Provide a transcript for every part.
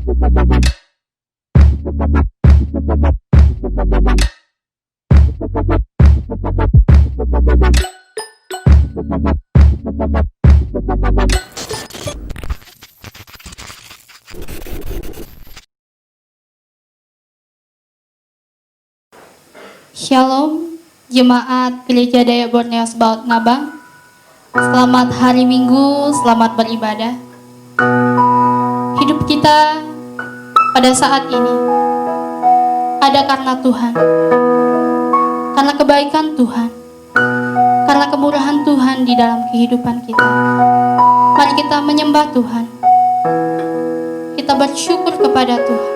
Shalom, Jemaat Gereja Daya Borneo Sebaot Ngabang. Selamat hari Minggu, selamat beribadah. Hidup kita pada saat ini ada karena Tuhan, karena kebaikan Tuhan, karena kemurahan Tuhan di dalam kehidupan kita. Mari kita menyembah Tuhan, kita bersyukur kepada Tuhan.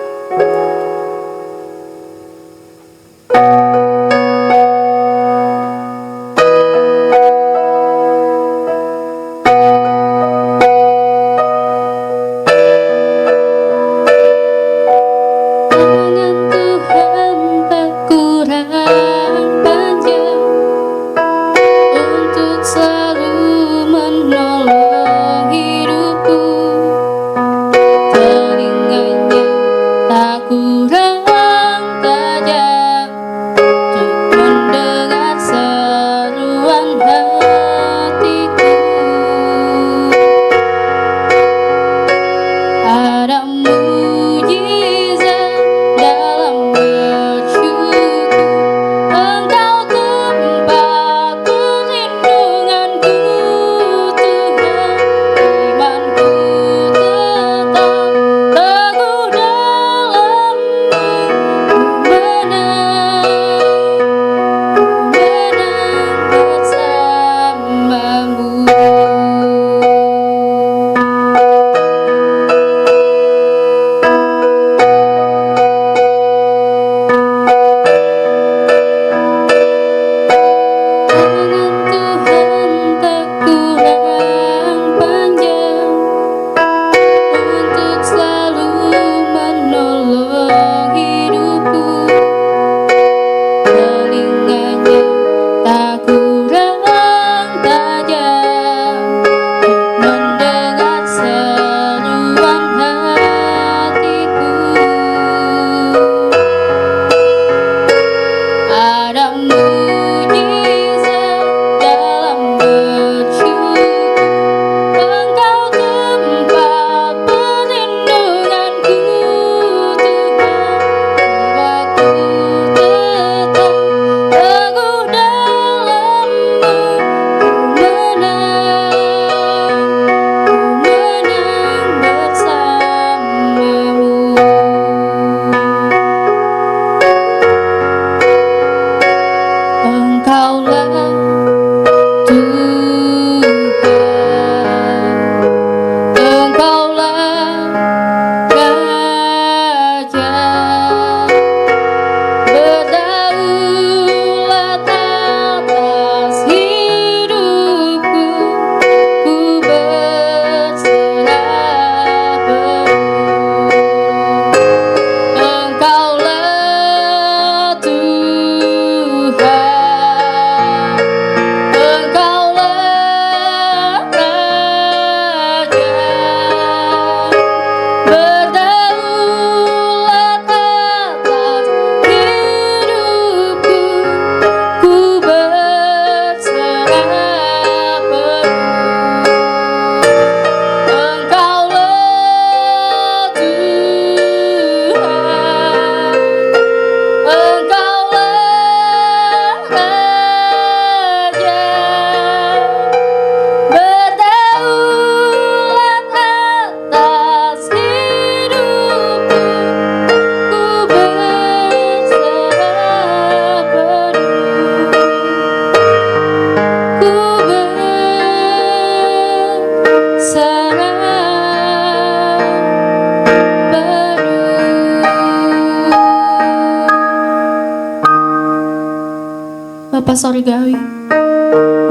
Bapa Sorgawi,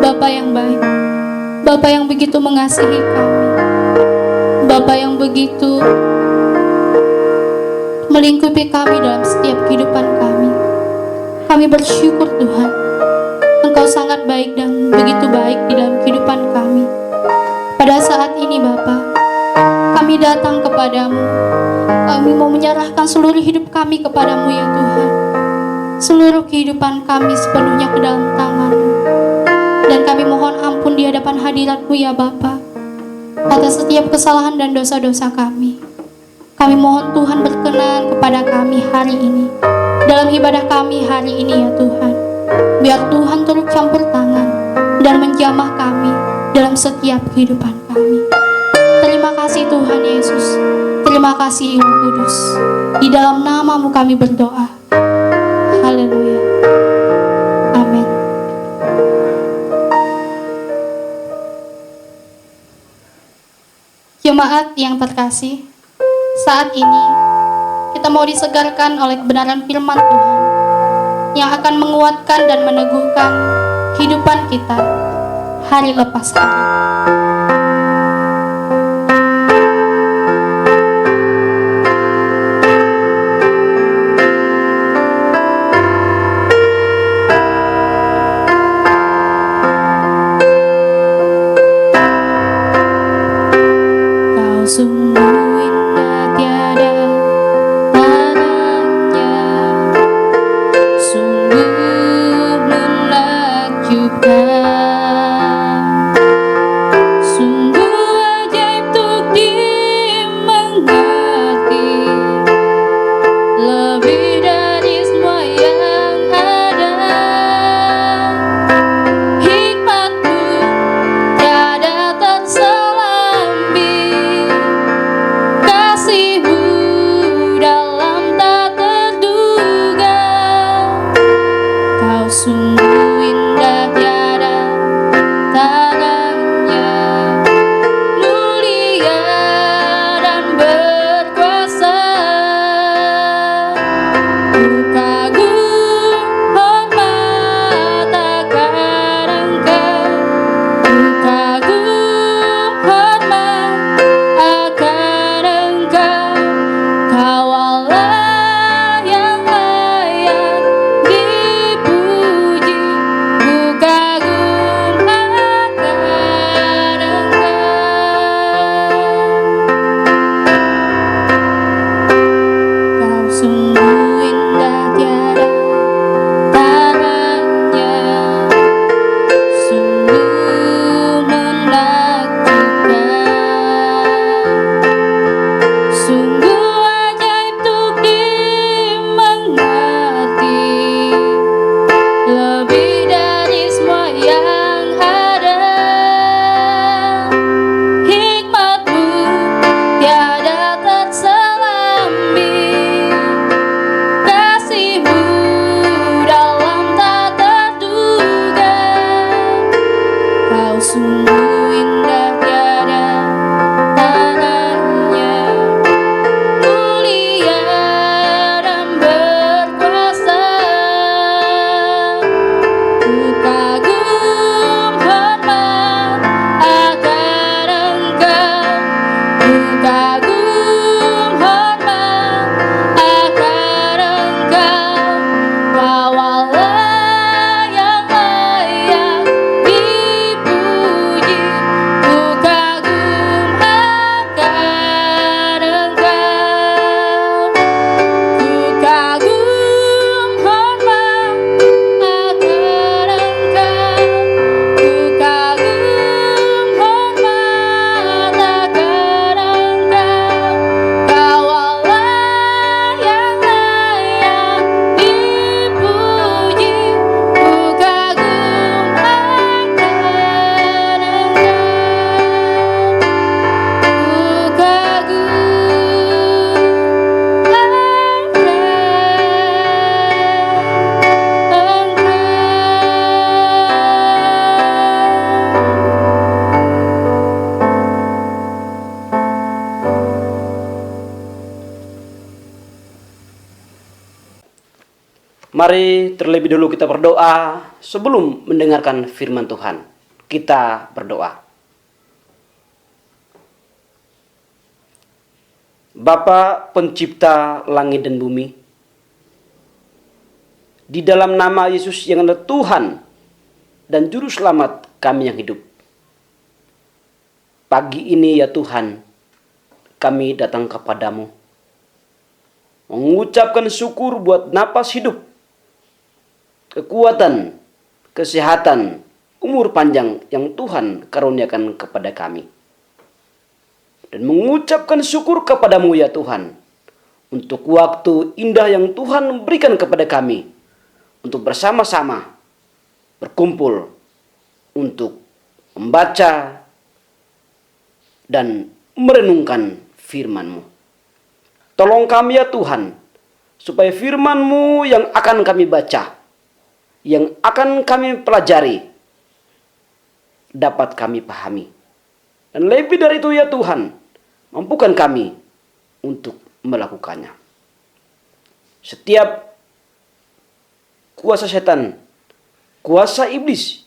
Bapa yang baik, Bapa yang begitu mengasihi kami, Bapa yang begitu melingkupi kami dalam setiap kehidupan kami. Kami bersyukur Tuhan, Engkau sangat baik dan begitu baik di dalam kehidupan kami. Pada saat ini Bapa, kami kami datang kepadamu. Kami mau menyerahkan seluruh hidup kami kepadamu ya Tuhan. Seluruh kehidupan kami sepenuhnya ke dalam tangan-Mu. Dan kami mohon ampun di hadapan hadirat-Mu ya Bapa, atas setiap kesalahan dan dosa-dosa kami. Kami mohon Tuhan berkenan kepada kami hari ini, dalam ibadah kami hari ini ya Tuhan. Biar Tuhan turut campur tangan dan menjamah kami dalam setiap kehidupan kami. Terima kasih Tuhan Yesus. Terima kasih Roh Kudus. Di dalam nama-Mu kami berdoa. Haleluya. Amin. Jemaat yang terkasih, saat ini kita mau disegarkan oleh kebenaran firman Tuhan yang akan menguatkan dan meneguhkan kehidupan kita hari lepas hari. Kau sungguh indah tiada taranya, sungguh menakjubkan, sungguh ajaib untuk dimengerti, lebih dari semua yang ada. Hikmat-Mu tiada terselambi, kasih-Mu dalam tak terduga. Kau sungguh indah tiada taranya, mulia dan berkuasa. Ku kagum hormat akan Engkau, ku kagum hormat akan Engkau. Kau Allah yang layak dipuji, ku kagum akan Engkau. Kau sungguh indah tiada taranya, sungguh menakjubkan, sungguh ajaib untuk dimengerti, lebih dari semua yang ada. Hikmat-Mu tiada terselambi, kasih-Mu dalam tak terduga. Kau sungguh indah tiada taranya, mulia dan berkuasa. Ku kagum hormat akan Engkau, ku kagum hormat akan Engkau. Kau Allah yang layak dipuji, ku kagum akan Engkau, ku kagum hormat akan Engkau, ku kagum hormat akan Engkau. Kau Allah yang layak dipuji, ku kagum akan Engkau, ku Mari terlebih dulu kita berdoa sebelum mendengarkan firman Tuhan. Kita berdoa. Bapa pencipta langit dan bumi, di dalam nama Yesus yang adalah Tuhan dan Juru Selamat kami yang hidup, pagi ini ya Tuhan, kami datang kepadamu, mengucapkan syukur buat napas hidup, kekuatan, kesehatan, umur panjang yang Tuhan karuniakan kepada kami. Dan mengucapkan syukur kepadamu ya Tuhan, untuk waktu indah yang Tuhan berikan kepada kami, untuk bersama-sama berkumpul, untuk membaca dan merenungkan firman-Mu. Tolong kami ya Tuhan, supaya firman-Mu yang akan kami baca, yang akan kami pelajari, dapat kami pahami. Dan lebih dari itu ya Tuhan, mampukan kami untuk melakukannya. Setiap kuasa setan, kuasa iblis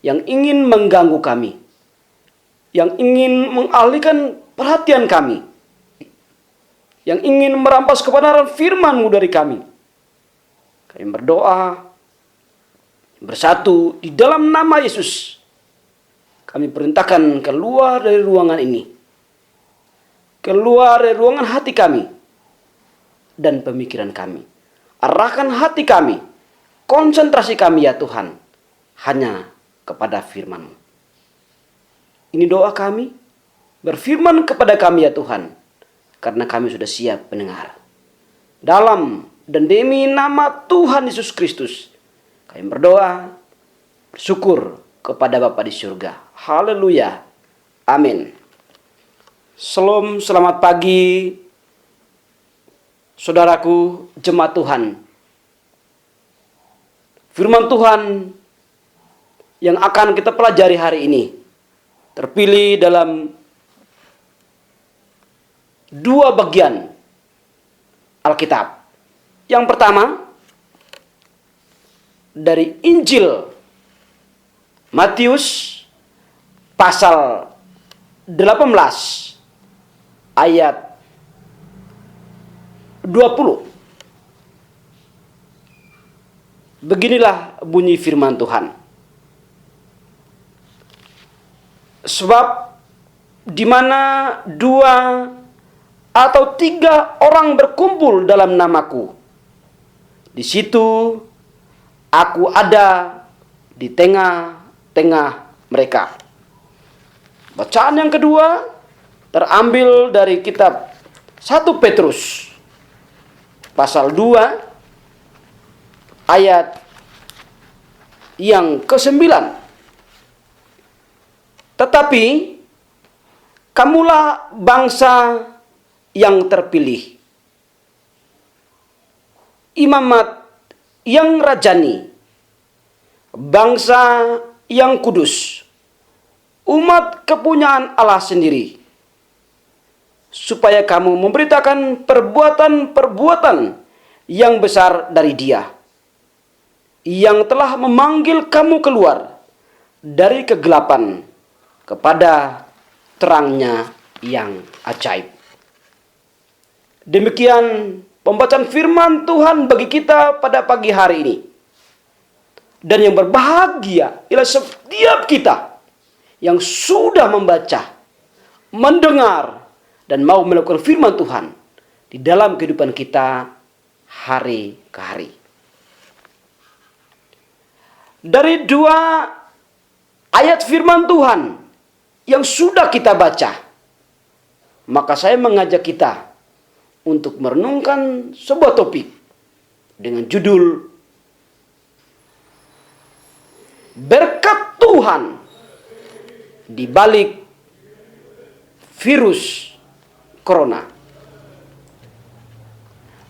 yang ingin mengganggu kami, yang ingin mengalihkan perhatian kami, yang ingin merampas kebenaran firman-Mu dari kami, kami berdoa bersatu di dalam nama Yesus. Kami perintahkan keluar dari ruangan ini, keluar dari ruangan hati kami dan pemikiran kami. Arahkan hati kami, konsentrasi kami ya Tuhan, hanya kepada firman-Mu. Ini doa kami, berfirman kepada kami ya Tuhan, karena kami sudah siap mendengar. Dalam dan demi nama Tuhan Yesus Kristus, kami berdoa, bersyukur kepada Bapa di surga. Haleluya. Amin. Shalom, selamat pagi, saudaraku jemaat Tuhan. Firman Tuhan yang akan kita pelajari hari ini terpilih dalam dua bagian Alkitab. Yang pertama dari Injil Matius pasal 18 ayat 20. Beginilah bunyi firman Tuhan. Sebab di mana 2 atau 3 orang berkumpul dalam namaku, di situ aku ada di tengah-tengah mereka. Bacaan yang kedua terambil dari kitab 1 Petrus pasal 2 ayat yang ke-9. Tetapi kamulah bangsa yang terpilih, imamat yang rajani, bangsa yang kudus, umat kepunyaan Allah sendiri, supaya kamu memberitakan perbuatan-perbuatan yang besar dari Dia, yang telah memanggil kamu keluar dari kegelapan kepada terangnya yang ajaib. Demikian pembacaan firman Tuhan bagi kita pada pagi hari ini. Dan yang berbahagia ialah setiap kita yang sudah membaca, mendengar, dan mau melakukan firman Tuhan di dalam kehidupan kita hari ke hari. Dari 2 ayat firman Tuhan yang sudah kita baca, maka saya mengajak kita untuk merenungkan sebuah topik dengan judul berkat Tuhan di balik virus corona.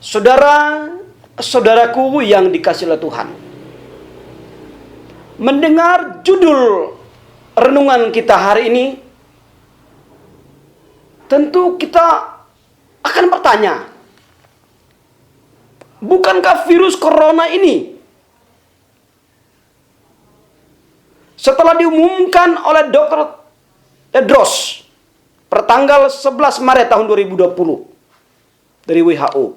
Saudara-saudaraku yang dikasihi oleh Tuhan, mendengar judul renungan kita hari ini, tentu kita akan bertanya, bukankah virus corona ini setelah diumumkan oleh Dr. Tedros pertanggal 11 Maret tahun 2020 dari WHO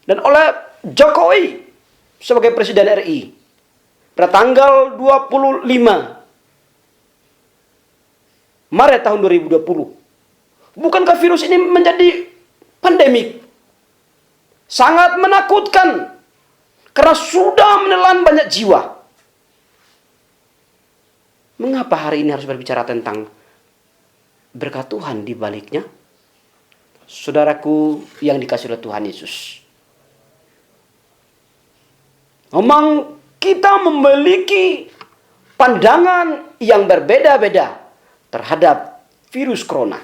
dan oleh Jokowi sebagai Presiden RI pada tanggal 25 Maret tahun 2020 Bukankah virus ini menjadi pandemik? Sangat menakutkan karena sudah menelan banyak jiwa. Mengapa hari ini harus berbicara tentang berkat Tuhan di baliknya? Saudaraku yang dikasihi oleh Tuhan Yesus, memang kita memiliki pandangan yang berbeda-beda terhadap virus corona.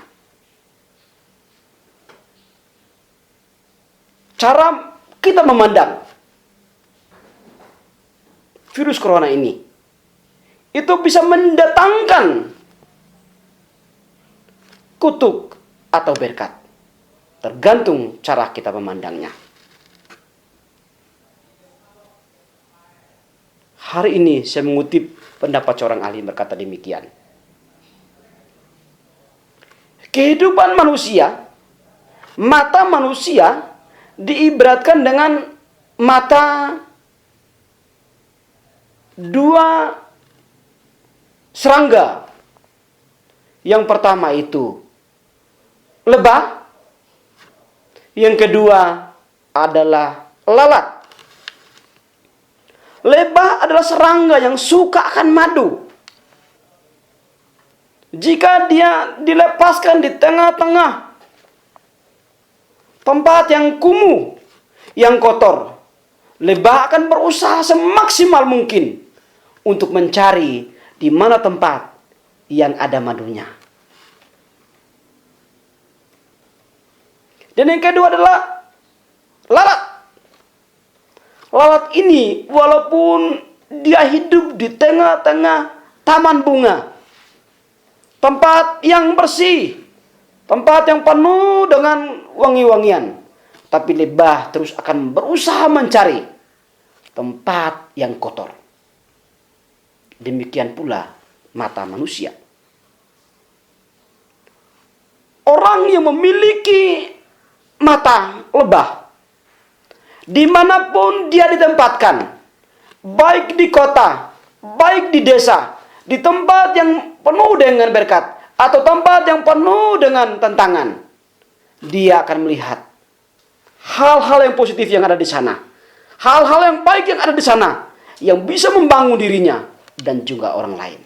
Cara kita memandang virus corona ini itu bisa mendatangkan kutuk atau berkat, tergantung cara kita memandangnya. Hari ini saya mengutip pendapat seorang ahli berkata demikian. Kehidupan manusia, mata manusia diibaratkan dengan mata dua serangga. Yang pertama itu lebah, yang kedua adalah lalat. Lebah adalah serangga yang suka akan madu. Jika dia dilepaskan di tengah-tengah tempat yang kumuh, yang kotor, lebah akan berusaha semaksimal mungkin untuk mencari di mana tempat yang ada madunya. Dan yang kedua adalah lalat. Lalat ini walaupun dia hidup di tengah-tengah taman bunga, tempat yang bersih, tempat yang penuh dengan wangi-wangian, tapi lebah terus akan berusaha mencari tempat yang kotor. Demikian pula mata manusia. Orang yang memiliki mata lebah, dimanapun dia ditempatkan, baik di kota, baik di desa, di tempat yang penuh dengan berkat, atau tempat yang penuh dengan tantangan, dia akan melihat hal-hal yang positif yang ada di sana, hal-hal yang baik yang ada di sana, yang bisa membangun dirinya dan juga orang lain.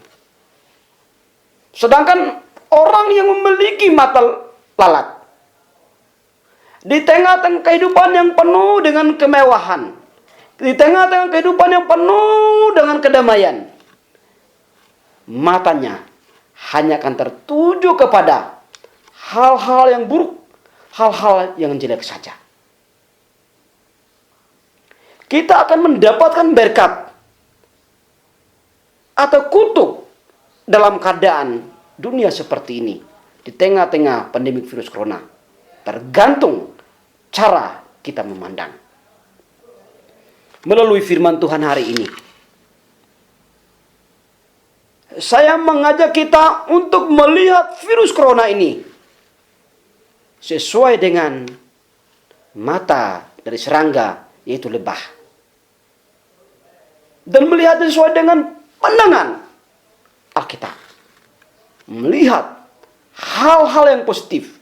Sedangkan orang yang memiliki mata lalat, di tengah-tengah kehidupan yang penuh dengan kemewahan, di tengah-tengah kehidupan yang penuh dengan kedamaian, matanya hanya akan tertuju kepada hal-hal yang buruk, hal-hal yang jelek saja. Kita akan mendapatkan berkat atau kutuk dalam keadaan dunia seperti ini, di tengah-tengah pandemi virus corona, tergantung cara kita memandang. Melalui firman Tuhan hari ini, saya mengajak kita untuk melihat virus corona ini sesuai dengan mata dari serangga, yaitu lebah. Dan melihat sesuai dengan pandangan Alkitab. Melihat hal-hal yang positif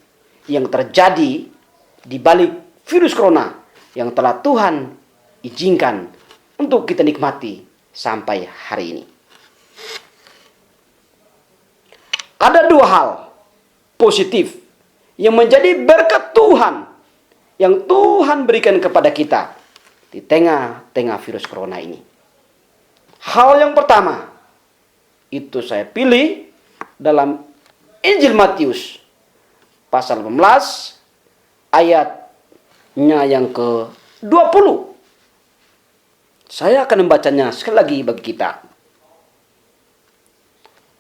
yang terjadi di balik virus corona yang telah Tuhan izinkan untuk kita nikmati sampai hari ini. Ada dua hal positif yang menjadi berkat Tuhan yang Tuhan berikan kepada kita di tengah-tengah virus corona ini. Hal yang pertama itu saya pilih dalam Injil Matius pasal 18 ayatnya yang ke-20. Saya akan membacanya sekali lagi bagi kita.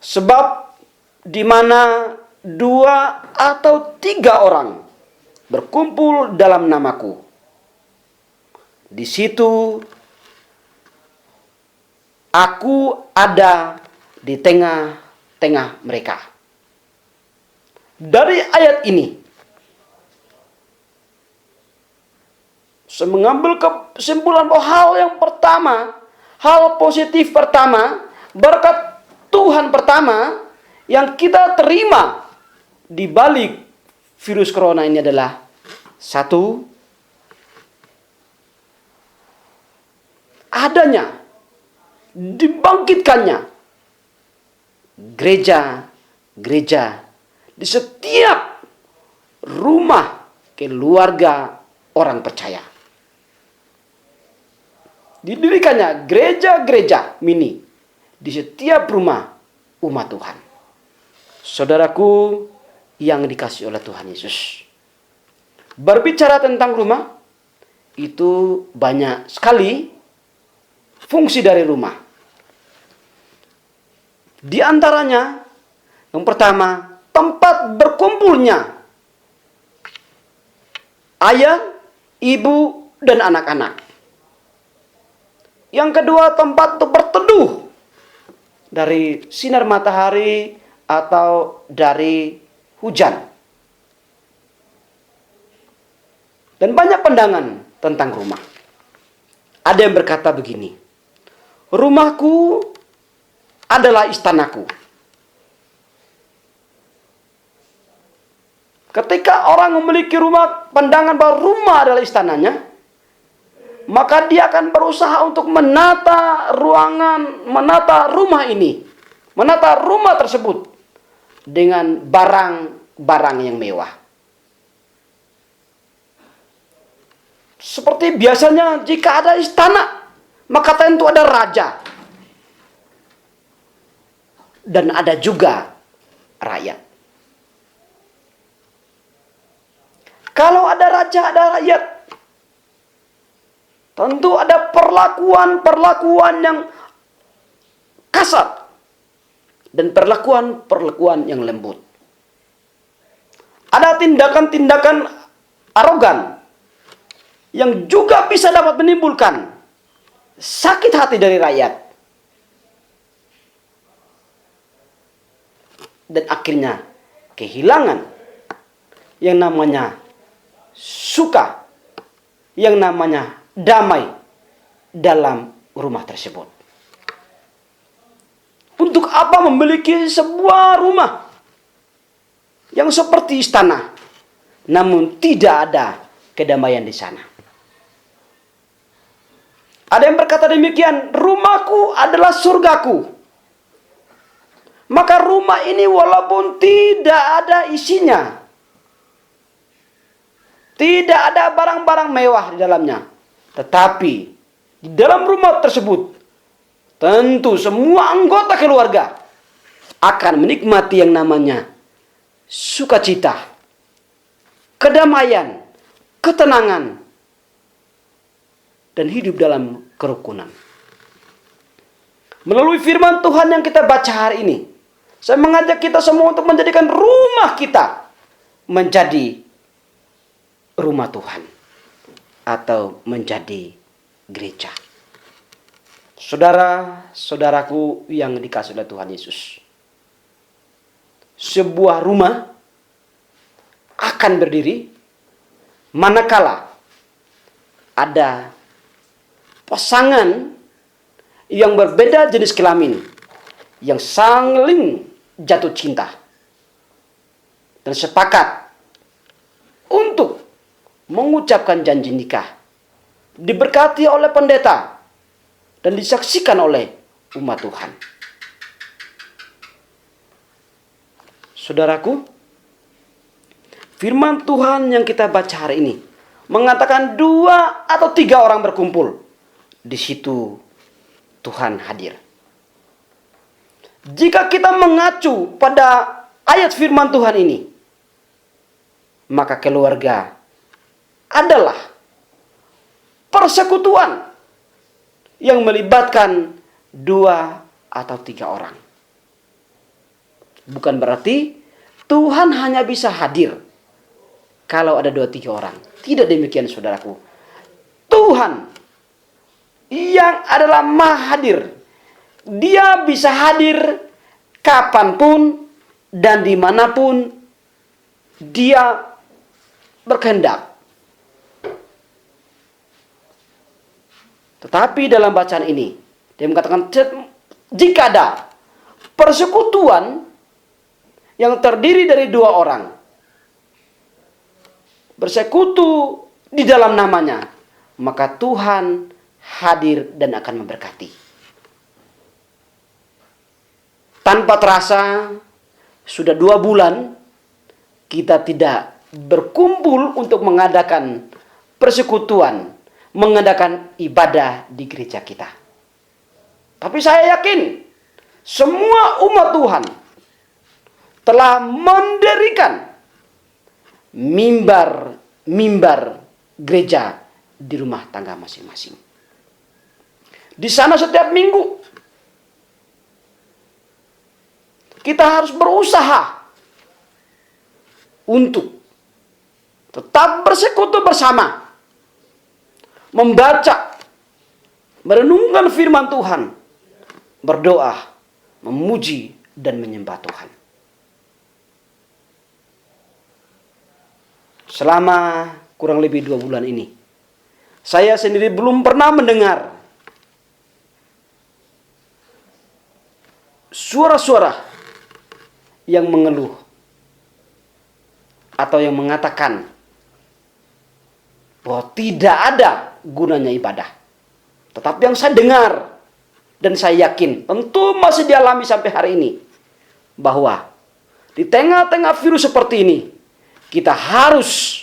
Sebab di mana 2 atau 3 orang berkumpul dalam namaku, di situ aku ada di tengah-tengah mereka. Dari ayat ini, saya mengambil kesimpulan bahwa hal yang pertama, hal positif pertama, berkat Tuhan pertama yang kita terima di balik virus corona ini adalah satu, adanya, dibangkitkannya gereja di setiap rumah keluarga orang percaya. Didirikannya gereja-gereja mini di setiap rumah umat Tuhan. Saudaraku yang dikasihi oleh Tuhan Yesus, berbicara tentang rumah, itu banyak sekali fungsi dari rumah. Di antaranya, yang pertama, tempat berkumpulnya ayah, ibu, dan anak-anak. Yang kedua, tempat untuk berteduh dari sinar matahari atau dari hujan. Dan banyak pandangan tentang rumah. Ada yang berkata begini, rumahku adalah istanaku. Ketika orang memiliki rumah, pandangan bahwa rumah adalah istananya, maka dia akan berusaha untuk menata ruangan, menata rumah ini, menata rumah tersebut dengan barang-barang yang mewah. Seperti biasanya jika ada istana, maka tentu ada raja. Dan ada juga rakyat. Kalau ada raja, ada rakyat, tentu ada perlakuan-perlakuan yang kasar dan perlakuan-perlakuan yang lembut. Ada tindakan-tindakan arogan yang juga bisa dapat menimbulkan sakit hati dari rakyat. Dan akhirnya kehilangan yang namanya suka, yang namanya damai dalam rumah tersebut. Untuk apa memiliki sebuah rumah yang seperti istana, namun tidak ada kedamaian di sana? Ada yang berkata demikian, rumahku adalah surgaku. Maka rumah ini walaupun tidak ada isinya, tidak ada barang-barang mewah di dalamnya, tetapi di dalam rumah tersebut tentu semua anggota keluarga akan menikmati yang namanya sukacita, kedamaian, ketenangan, dan hidup dalam kerukunan. Melalui firman Tuhan yang kita baca hari ini, saya mengajak kita semua untuk menjadikan rumah kita menjadi rumah Tuhan atau menjadi gereja. Saudara-saudaraku yang dikasihi oleh Tuhan Yesus, sebuah rumah akan berdiri manakala ada pasangan yang berbeda jenis kelamin yang saling jatuh cinta dan sepakat untuk mengucapkan janji nikah, diberkati oleh pendeta dan disaksikan oleh umat Tuhan. Saudaraku, firman Tuhan yang kita baca hari ini mengatakan 2 atau 3 orang berkumpul, di situ Tuhan hadir. Jika kita mengacu pada ayat firman Tuhan ini, maka keluarga adalah persekutuan yang melibatkan 2 atau 3 orang. Bukan berarti Tuhan hanya bisa hadir kalau ada 2-3 orang. Tidak demikian, saudaraku. Tuhan yang adalah Maha Hadir, Dia bisa hadir kapanpun dan dimanapun Dia berkehendak. Tetapi dalam bacaan ini, dia mengatakan jika ada persekutuan yang terdiri dari 2 orang, bersekutu di dalam namanya, maka Tuhan hadir dan akan memberkati. Tanpa terasa, sudah 2 bulan kita tidak berkumpul untuk mengadakan persekutuan, mengadakan ibadah di gereja kita. Tapi saya yakin semua umat Tuhan telah mendirikan mimbar gereja di rumah tangga masing-masing. Di sana setiap minggu kita harus berusaha untuk tetap bersekutu bersama, membaca, merenungkan firman Tuhan, berdoa, memuji, dan menyembah Tuhan. Selama kurang lebih 2 bulan ini, saya sendiri belum pernah mendengar suara-suara yang mengeluh atau yang mengatakan bahwa tidak ada gunanya ibadah. Tetapi yang saya dengar dan saya yakin tentu masih dialami sampai hari ini, bahwa di tengah-tengah virus seperti ini kita harus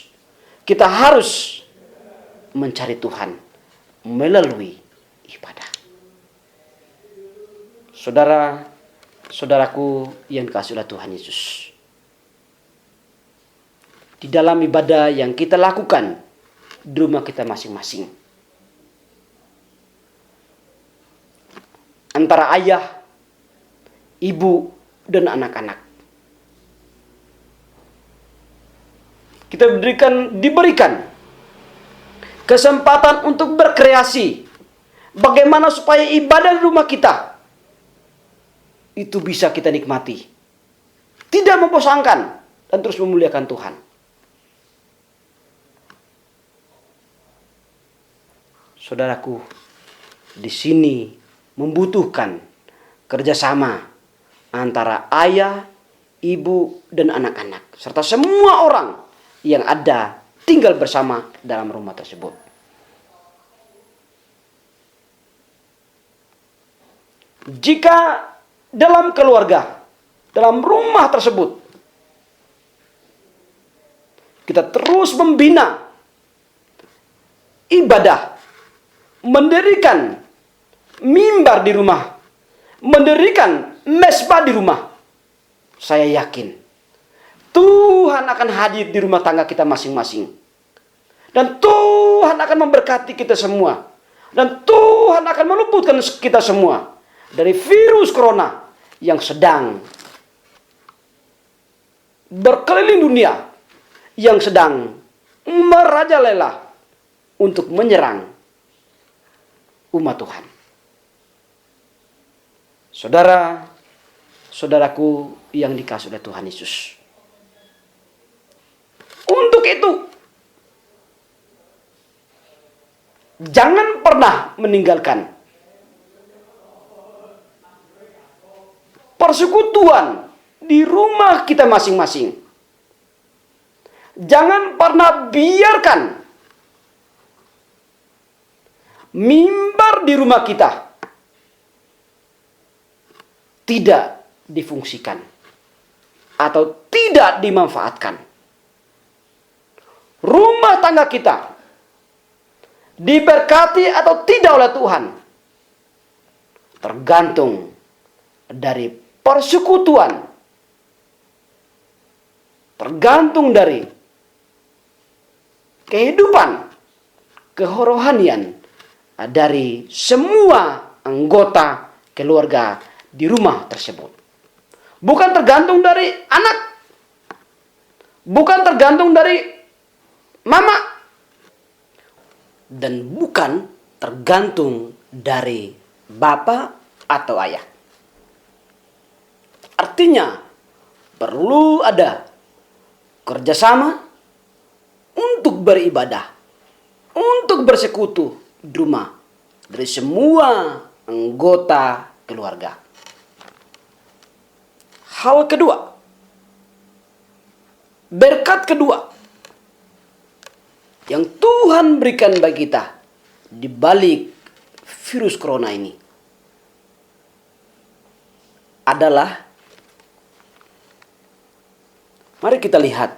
mencari Tuhan melalui ibadah. Saudaraku yang dikasihi oleh Tuhan Yesus, di dalam ibadah yang kita lakukan di rumah kita masing-masing, antara ayah, ibu, dan anak-anak, kita diberikan kesempatan untuk berkreasi. Bagaimana supaya ibadah di rumah kita itu bisa kita nikmati, tidak membosankan, dan terus memuliakan Tuhan. Saudaraku, di sini membutuhkan kerjasama antara ayah, ibu, dan anak-anak, serta semua orang yang ada tinggal bersama dalam rumah tersebut. Jika dalam keluarga, dalam rumah tersebut, kita terus membina ibadah, mendirikan mimbar di rumah, mendirikan mesbah di rumah, saya yakin Tuhan akan hadir di rumah tangga kita masing-masing. Dan Tuhan akan memberkati kita semua. Dan Tuhan akan meluputkan kita semua dari virus corona yang sedang berkeliling dunia, yang sedang merajalela untuk menyerang umat Tuhan. Saudaraku yang dikasihi oleh Tuhan Yesus, untuk itu jangan pernah meninggalkan persekutuan di rumah kita masing-masing. Jangan pernah biarkan mimbar di rumah kita tidak difungsikan atau tidak dimanfaatkan. Rumah tangga kita diberkati atau tidak oleh Tuhan tergantung dari persekutuan, tergantung dari kehidupan kerohanian dari semua anggota keluarga di rumah tersebut. Bukan tergantung dari anak, bukan tergantung dari mama, dan bukan tergantung dari bapak atau ayah. Artinya perlu ada kerjasama untuk beribadah, untuk bersekutu di rumah dari semua anggota keluarga. Hal kedua, berkat kedua yang Tuhan berikan bagi kita di balik virus corona ini adalah, mari kita lihat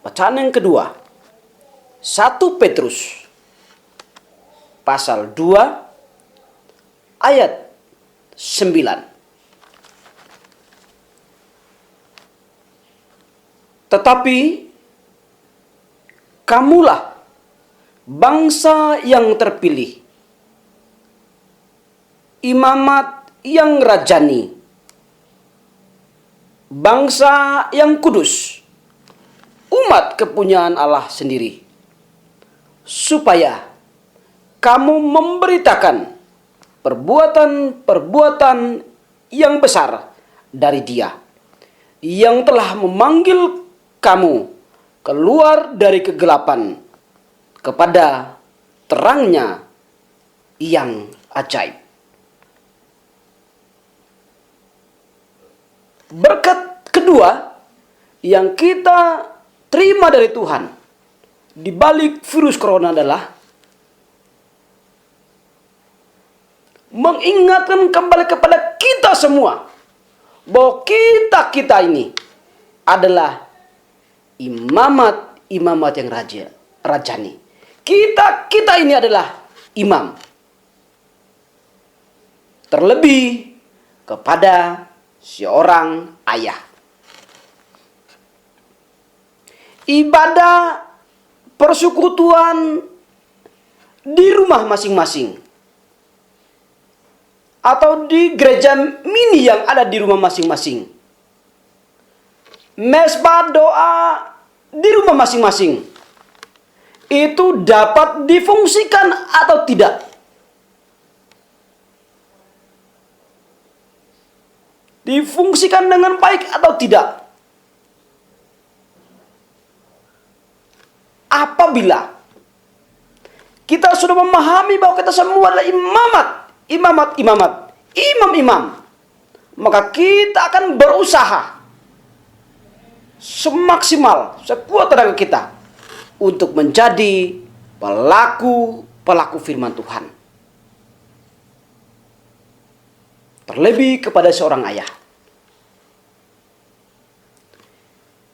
bacaan yang kedua, 1 Petrus pasal 2 ayat 9. Tetapi kamulah bangsa yang terpilih, imamat yang rajani, bangsa yang kudus, umat kepunyaan Allah sendiri, supaya kamu memberitakan perbuatan-perbuatan yang besar dari Dia yang telah memanggil kamu keluar dari kegelapan kepada terangnya yang ajaib. Berkat kedua yang kita terima dari Tuhan di balik virus corona adalah mengingatkan kembali kepada kita semua bahwa kita ini adalah imamat yang rajani. Kita ini adalah imam. Terlebih kepada seorang ayah. Ibadah persekutuan di rumah masing-masing atau di gereja mini yang ada di rumah masing-masing. Mesbah doa di rumah masing-masing itu dapat difungsikan atau tidak. Difungsikan dengan baik atau tidak. Apabila kita sudah memahami bahwa kita semua adalah imam-imam, maka kita akan berusaha semaksimal sekuat tenaga kita untuk menjadi pelaku firman Tuhan. Terlebih kepada seorang ayah,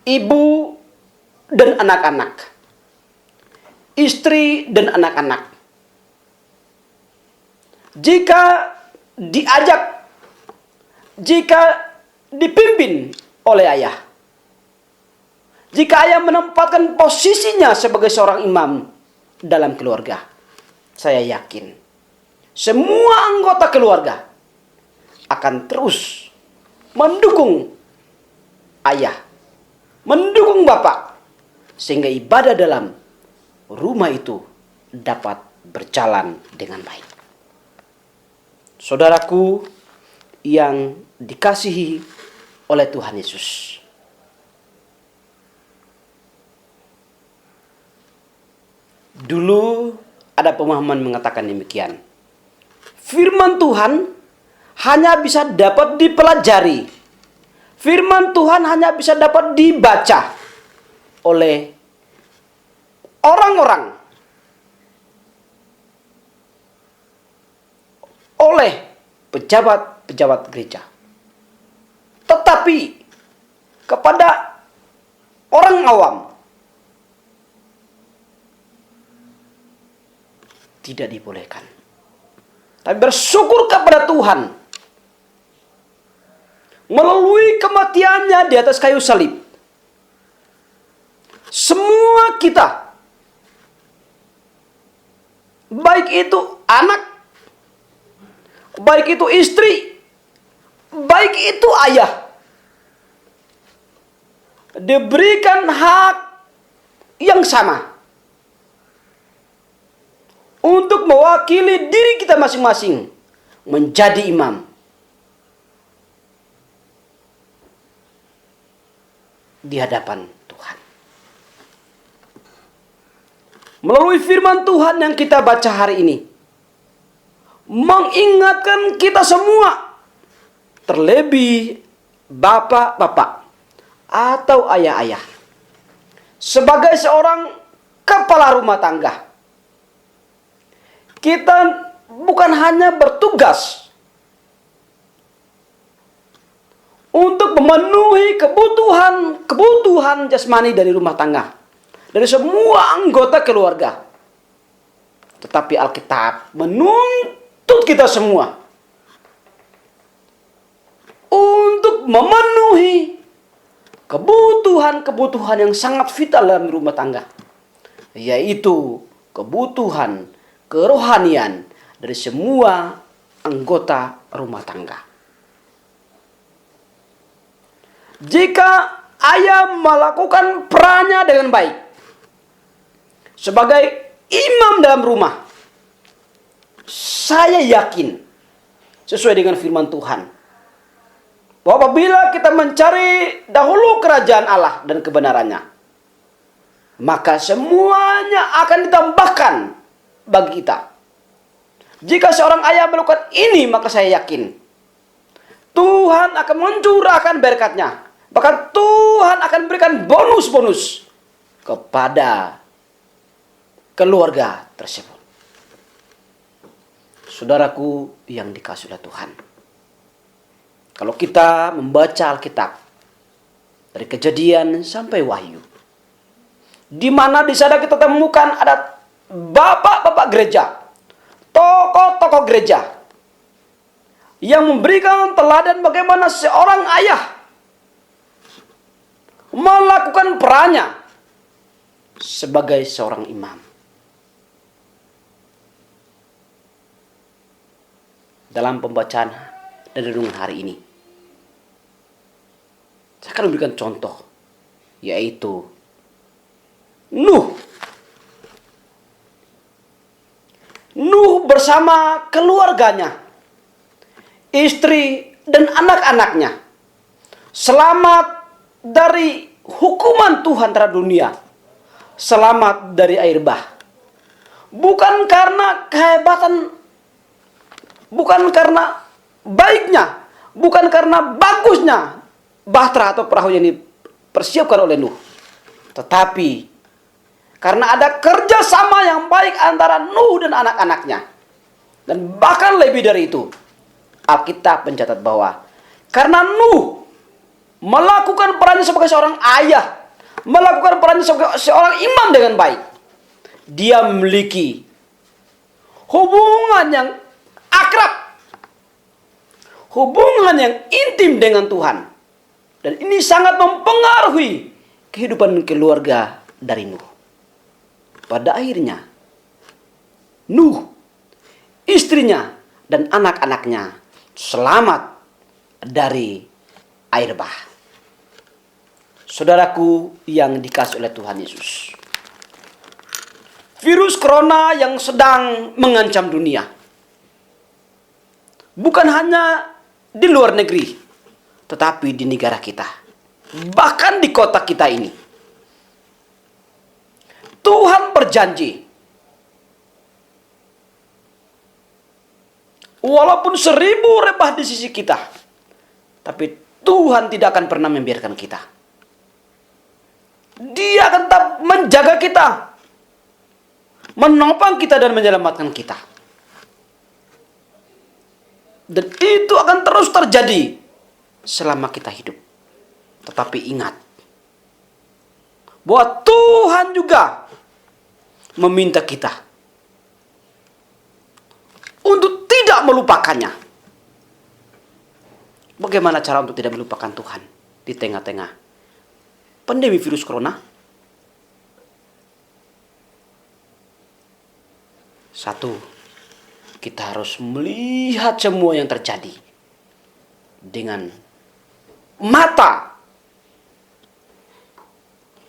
ibu dan anak-anak, istri dan anak-anak. Jika dipimpin oleh ayah, jika ayah menempatkan posisinya sebagai seorang imam dalam keluarga, saya yakin semua anggota keluarga akan terus mendukung ayah, mendukung bapak, sehingga ibadah dalam rumah itu dapat berjalan dengan baik. Saudaraku yang dikasihi oleh Tuhan Yesus, dulu ada pemahaman mengatakan demikian. Firman Tuhan hanya bisa dapat dipelajari. Firman Tuhan hanya bisa dapat dibaca oleh orang-orang, oleh pejabat-pejabat gereja. Tetapi kepada orang awam tidak dibolehkan. Tapi bersyukur kepada Tuhan, melalui kematiannya di atas kayu salib, semua kita, baik itu anak, baik itu istri, baik itu ayah, diberikan hak yang sama untuk mewakili diri kita masing-masing menjadi imam di hadapan Tuhan. Melalui firman Tuhan yang kita baca hari ini, mengingatkan kita semua, terlebih bapak-bapak atau ayah-ayah, sebagai seorang kepala rumah tangga, kita bukan hanya bertugas untuk memenuhi kebutuhan jasmani dari rumah tangga, dari semua anggota keluarga. Tetapi Alkitab menuntut kita semua untuk memenuhi kebutuhan-kebutuhan yang sangat vital dalam rumah tangga, yaitu kebutuhan kerohanian dari semua anggota rumah tangga. Jika ayah melakukan perannya dengan baik sebagai imam dalam rumah, saya yakin sesuai dengan firman Tuhan bahwa apabila kita mencari dahulu kerajaan Allah dan kebenarannya, maka semuanya akan ditambahkan bagi kita. Jika seorang ayah melakukan ini, maka saya yakin Tuhan akan mencurahkan berkat-Nya. Bahkan Tuhan akan berikan bonus-bonus kepada keluarga tersebut. Saudaraku yang dikasihi oleh Tuhan, kalau kita membaca Alkitab dari Kejadian sampai Wahyu, di mana di sana kita temukan ada bapak-bapak gereja, tokoh-tokoh gereja yang memberikan teladan bagaimana seorang ayah melakukan perannya sebagai seorang imam. Dalam pembacaan dan renungan hari ini, saya akan memberikan contoh, yaitu Nuh. Nuh bersama keluarganya, istri dan anak-anaknya, selamat dari hukuman Tuhan terhadap dunia, selamat dari air bah. Bukan karena kehebatan, bukan karena baiknya, bukan karena bagusnya bahtera atau perahu yang dipersiapkan oleh Nuh, tetapi karena ada kerjasama yang baik antara Nuh dan anak-anaknya. Dan bahkan lebih dari itu, Alkitab mencatat bahwa karena Nuh melakukan perannya sebagai seorang ayah, melakukan perannya sebagai seorang imam dengan baik, dia memiliki hubungan yang akrab, hubungan yang intim dengan Tuhan. Dan ini sangat mempengaruhi kehidupan keluarga dari Nuh. Pada akhirnya, Nuh, istrinya, dan anak-anaknya selamat dari air bah. Saudaraku yang dikasihi oleh Tuhan Yesus, virus corona yang sedang mengancam dunia, bukan hanya di luar negeri, tetapi di negara kita, bahkan di kota kita ini. Tuhan berjanji, walaupun 1000 rebah di sisi kita, tapi Tuhan tidak akan pernah membiarkan kita. Dia akan tetap menjaga kita, menopang kita dan menyelamatkan kita. Dan itu akan terus terjadi selama kita hidup. Tetapi ingat bahwa Tuhan juga meminta kita untuk tidak melupakannya. Bagaimana cara untuk tidak melupakan Tuhan di tengah-tengah pandemi virus corona? Satu, kita harus melihat semua yang terjadi dengan mata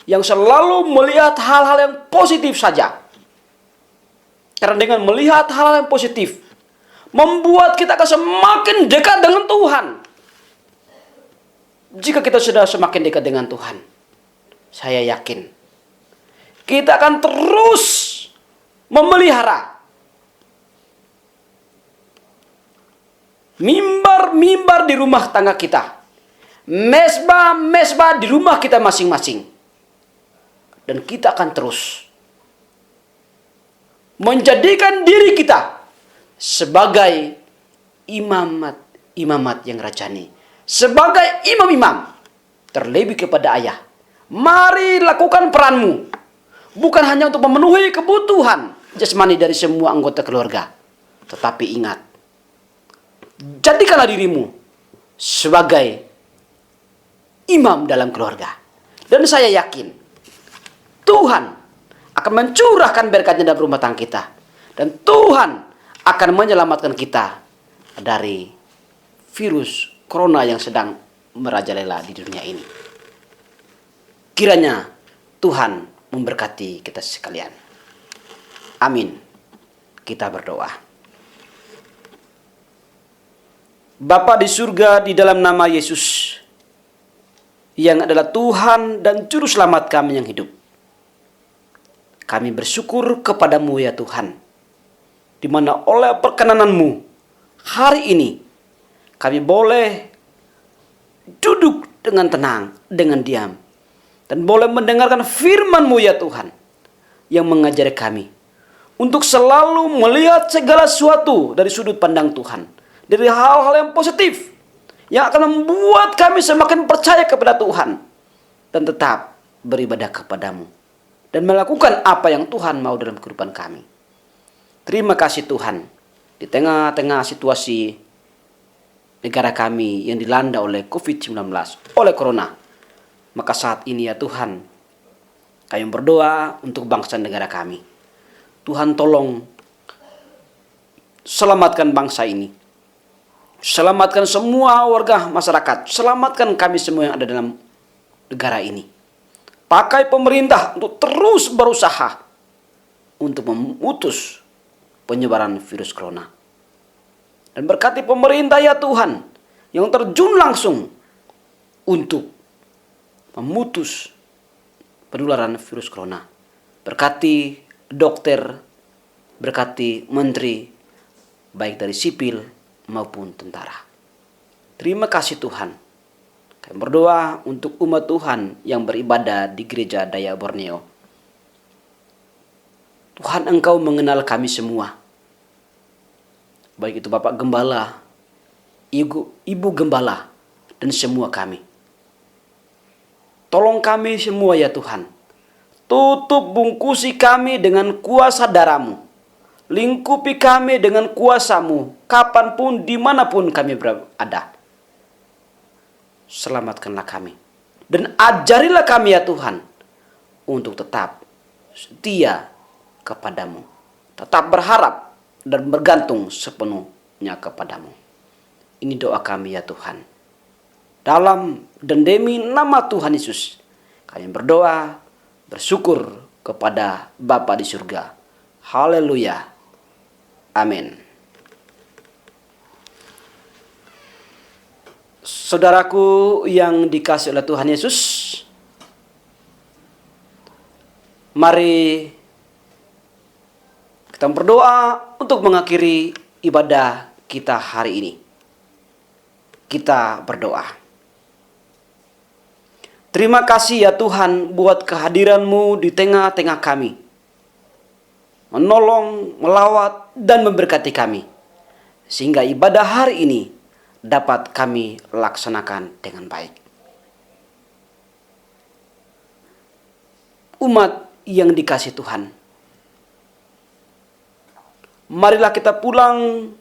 yang selalu melihat hal-hal yang positif saja. Karena dengan melihat hal-hal yang positif, membuat kita akan semakin dekat dengan Tuhan. Jika kita sudah semakin dekat dengan Tuhan, saya yakin kita akan terus memelihara mimbar-mimbar di rumah tangga kita, mesbah-mesbah di rumah kita masing-masing. Dan kita akan terus menjadikan diri kita sebagai imamat yang rajani. Sebagai imam-imam, terlebih kepada ayah. Mari lakukan peranmu. Bukan hanya untuk memenuhi kebutuhan jasmani dari semua anggota keluarga. Tetapi ingat, jadikanlah dirimu sebagai imam dalam keluarga. Dan saya yakin Tuhan akan mencurahkan berkatnya dalam rumah tangga kita. Dan Tuhan akan menyelamatkan kita dari virus corona yang sedang merajalela di dunia ini. Kiranya Tuhan memberkati kita sekalian. Amin. Kita berdoa. Bapa di surga, di dalam nama Yesus, yang adalah Tuhan dan Juru Selamat kami yang hidup, kami bersyukur kepadamu ya Tuhan, di mana oleh perkenananmu hari ini kami boleh duduk dengan tenang, dengan diam, dan boleh mendengarkan firman-Mu ya Tuhan, yang mengajari kami untuk selalu melihat segala sesuatu dari sudut pandang Tuhan, dari hal-hal yang positif, yang akan membuat kami semakin percaya kepada Tuhan, dan tetap beribadah kepadamu, dan melakukan apa yang Tuhan mau dalam kehidupan kami. Terima kasih Tuhan, di tengah-tengah situasi negara kami yang dilanda oleh COVID-19, oleh Corona. Maka saat ini ya Tuhan, kami berdoa untuk bangsa negara kami. Tuhan tolong selamatkan bangsa ini. Selamatkan semua warga masyarakat. Selamatkan kami semua yang ada dalam negara ini. Pakai pemerintah untuk terus berusaha untuk memutus penyebaran virus corona. Dan berkati pemerintah ya Tuhan, yang terjun langsung untuk memutus penularan virus corona. Berkati dokter, berkati menteri, baik dari sipil maupun tentara. Terima kasih Tuhan. Kami berdoa untuk umat Tuhan yang beribadah di gereja Dayak Borneo. Tuhan, Engkau mengenal kami semua. Baik itu Bapak Gembala, Ibu Gembala, dan semua kami. Tolong kami semua ya Tuhan. Tutup bungkusi kami dengan kuasa darah-Mu. Lingkupi kami dengan kuasa-Mu, kapanpun, dimanapun kami berada. Selamatkanlah kami. Dan ajarilah kami ya Tuhan, untuk tetap setia kepadamu. Tetap berharap dan bergantung sepenuhnya kepadamu. Ini doa kami ya Tuhan. Dalam dan demi nama Tuhan Yesus, kami berdoa, bersyukur kepada Bapa di surga. Haleluya. Amin. Saudaraku yang dikasihi oleh Tuhan Yesus, mari kita berdoa untuk mengakhiri ibadah kita hari ini. Kita berdoa. Terima kasih ya Tuhan buat kehadiran-Mu di tengah-tengah kami. Menolong, melawat, dan memberkati kami. Sehingga ibadah hari ini dapat kami laksanakan dengan baik. Umat yang dikasihi Tuhan, marilah kita pulang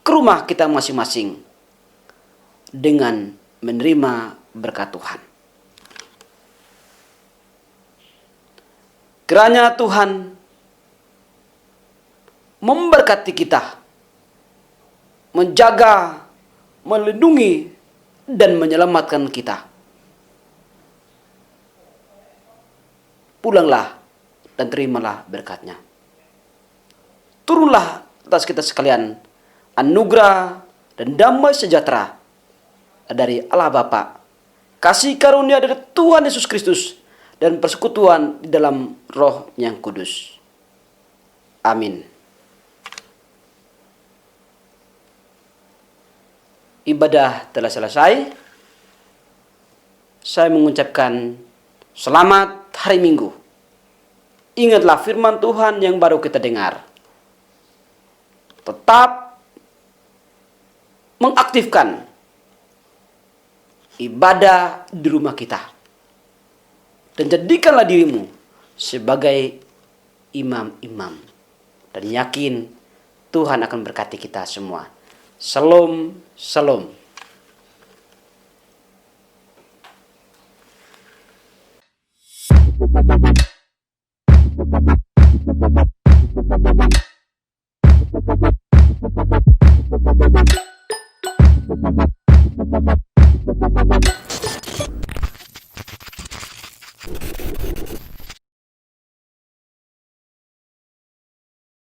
ke rumah kita masing-masing dengan menerima berkat Tuhan. Kiranya Tuhan memberkati kita, menjaga, melindungi, dan menyelamatkan kita. Pulanglah dan terimalah berkatnya. Turunlah atas kita sekalian anugerah dan damai sejahtera dari Allah Bapa, kasih karunia dari Tuhan Yesus Kristus, dan persekutuan di dalam Roh yang Kudus. Amin. Ibadah telah selesai. Saya mengucapkan Selamat hari Minggu. Ingatlah firman Tuhan yang baru kita dengar. Tetap mengaktifkan ibadah di rumah kita. Dan jadikanlah dirimu sebagai imam-imam. Dan yakin Tuhan akan berkati kita semua. Shalom, shalom.